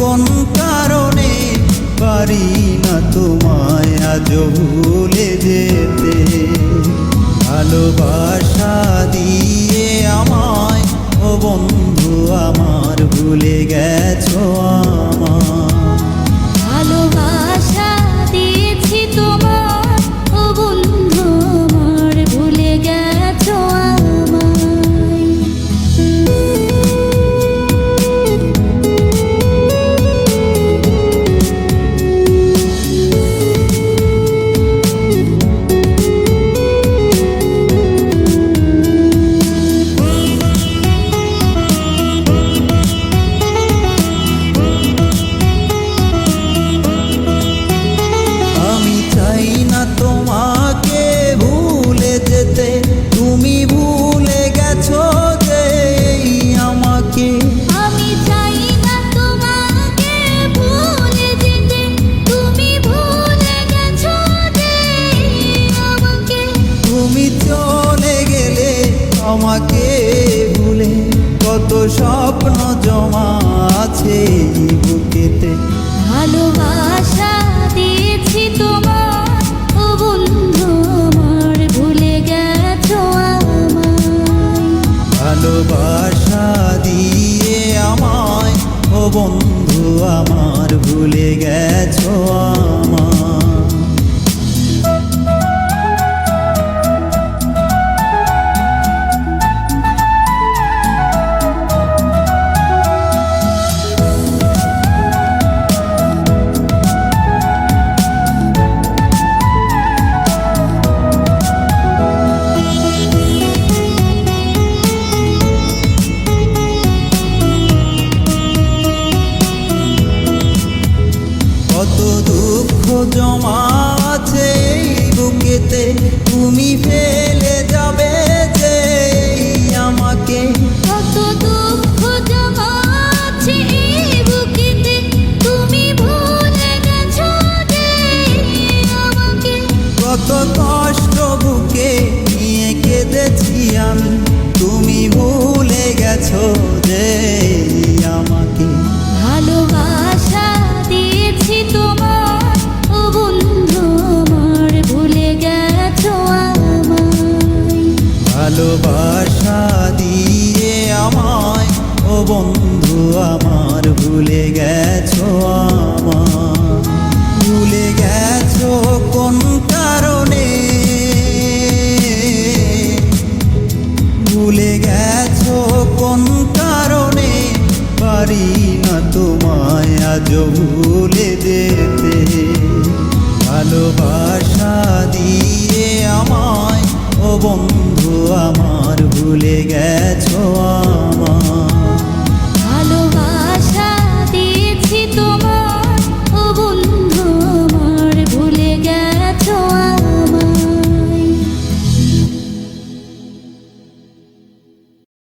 কোন কারণে পারি না তোমায় আজ ভুলে যেতে। ভালোবাসা দিয়ে আমায় ও বন্ধু আমার ভুলে গেছো আমায়। ভালোবাসা দিয়েছি তোমার ও বন্ধু আমার ভুলে গেছো আমায়। তোমাকে ভুলে যেতে তুমি ভুলে গেছো যে আমাকে। আমি চাই না তোমাকে ভুলে যেতে তুমি ভুলে গেছো যে আমাকে। তুমি চলে গেলে আমাকে ভুলে কত স্বপ্ন জমা আছে বুকেতে। ভালোবাসা দিয়েছি তোমার ও বন্ধু আমার ভুলে গেছো আমায়। ভালোবাসা দিয়ে আমায় ও বন্ধু আমার ভুলে গেছো আমায়। কত দুঃখ জমা আছে এই বুকেতে তুমি ফেলে যাবে যে আমাকে। কত দুঃখ জমা আছে এই বুকেতে তুমি ভুলে গেছো যে আমাকে। কত কষ্ট বুকে নিয়ে কেঁদেছি আমি তুমি ভুলে গেছো যে আমাকে। ভালোবাসা দিয়েছি তোমার ও বন্ধু আমার ভুলে গেছো আমায়। ভালোবাসা দিয়ে আমায় ও বন্ধু আমার ভুলে গেছো আমায়। ভুলে গেছো কোন কারণে ভুলে গেছো কোন কারণে পারি না তোমায় আজ ভুলে যেতে। ভালোবাসা দিয়ে আমায় ও বন্ধু আমার ভুলে গেছো।